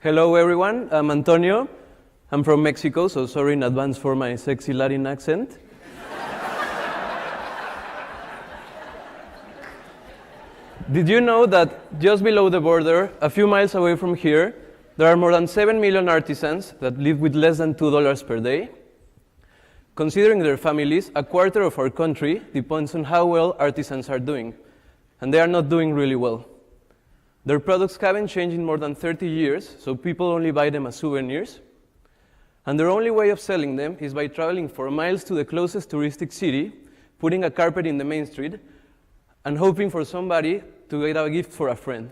Hello, everyone. I'm Antonio. I'm from Mexico, so sorry in advance for my sexy Latin accent. Did you know that just below the border, a few miles away from here, there are more than 7 million artisans that live with less than $2 per day? Considering their families, a quarter of our country depends on how well artisans are doing, and they are not doing really well. Their products haven't changed in more than 30 years, so people only buy them as souvenirs. And their only way of selling them is by traveling for miles to the closest touristic city, putting a carpet in the main street, and hoping for somebody to get a gift for a friend.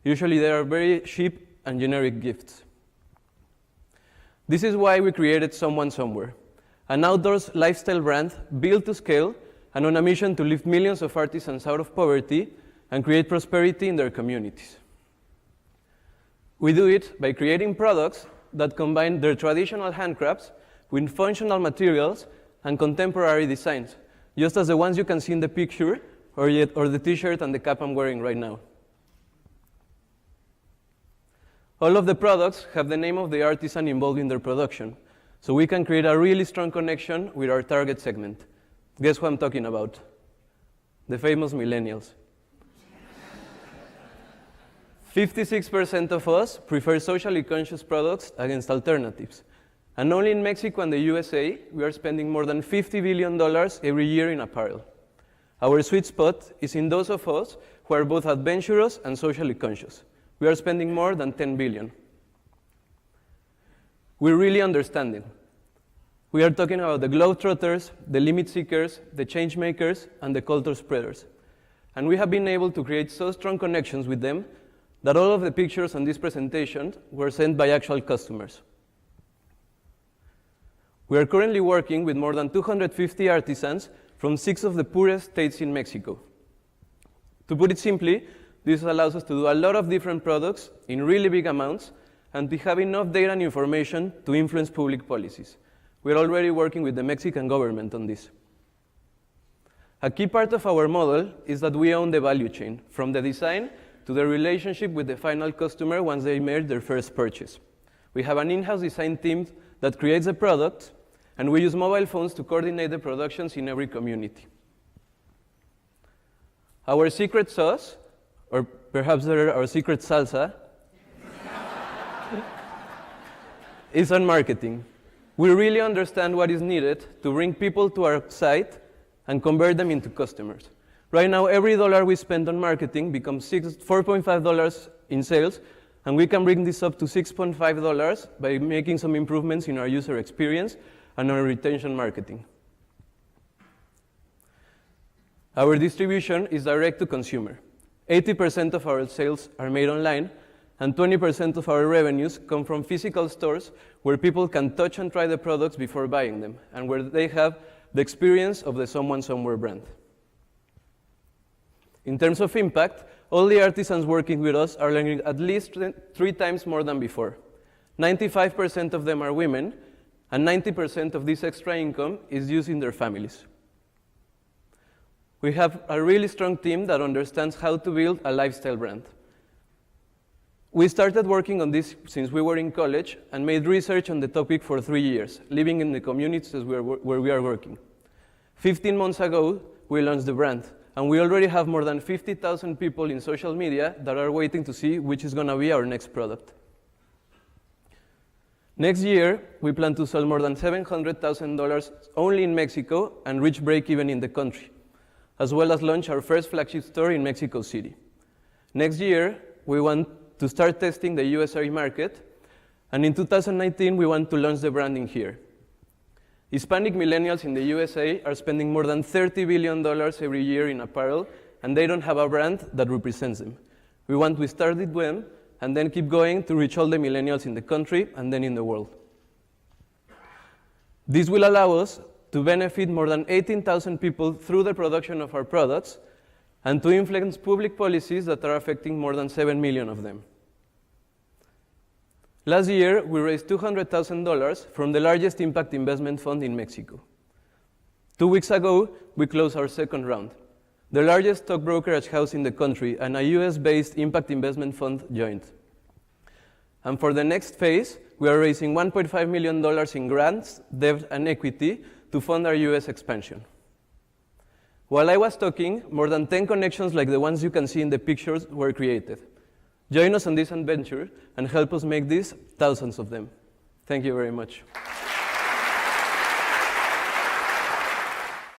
Usually they are very cheap and generic gifts. This is why we created Someone Somewhere, an outdoors lifestyle brand built to scale and on a mission to lift millions of artisans out of poverty and create prosperity in their communities. We do it by creating products that combine their traditional handcrafts with functional materials and contemporary designs, just as the ones you can see in the picture or the t-shirt and the cap I'm wearing right now. All of the products have the name of the artisan involved in their production, so we can create a really strong connection with our target segment. Guess who I'm talking about? The famous millennials. 56% of us prefer socially conscious products against alternatives. And only in Mexico and the USA, we are spending more than $50 billion every year in apparel. Our sweet spot is in those of us who are both adventurous and socially conscious. We are spending more than $10 billion. We really understand it. We are talking about the globetrotters, the limit seekers, the change makers, and the culture spreaders. And we have been able to create so strong connections with them that all of the pictures on this presentation were sent by actual customers. We are currently working with more than 250 artisans from 6 of the poorest states in Mexico. To put it simply, this allows us to do a lot of different products in really big amounts and to have enough data and information to influence public policies. We're already working with the Mexican government on this. A key part of our model is that we own the value chain, from the design to the relationship with the final customer once they made their first purchase. We have an in-house design team that creates the product, and we use mobile phones to coordinate the productions in every community. Our secret sauce, or perhaps our secret salsa, is on marketing. We really understand what is needed to bring people to our site and convert them into customers. Right now, every dollar we spend on marketing becomes $4.5 in sales, and we can bring this up to $6.5 by making some improvements in our user experience and our retention marketing. Our distribution is direct to consumer. 80% of our sales are made online, and 20% of our revenues come from physical stores where people can touch and try the products before buying them, and where they have the experience of the Someone Somewhere brand. In terms of impact, all the artisans working with us are learning at least 3 times more than before. 95% of them are women, and 90% of this extra income is used in their families. We have a really strong team that understands how to build a lifestyle brand. We started working on this since we were in college and made research on the topic for 3 years, living in the communities where we are working. 15 months ago, we launched the brand, and we already have more than 50,000 people in social media that are waiting to see which is going to be our next product. Next year, we plan to sell more than $700,000 only in Mexico and reach break-even in the country, as well as launch our first flagship store in Mexico City. Next year, we want to start testing the USA market, and in 2019, we want to launch the branding here. Hispanic millennials in the USA are spending more than $30 billion every year in apparel, and they don't have a brand that represents them. We want to start with them and then keep going to reach all the millennials in the country and then in the world. This will allow us to benefit more than 18,000 people through the production of our products and to influence public policies that are affecting more than 7 million of them. Last year, we raised $200,000 from the largest impact investment fund in Mexico. 2 weeks ago, we closed our second round. The largest stock brokerage house in the country and a US-based impact investment fund joined. And for the next phase, we are raising $1.5 million in grants, debt, and equity to fund our US expansion. While I was talking, more than 10 connections like the ones you can see in the pictures were created. Join us on this adventure and help us make this thousands of them. Thank you very much.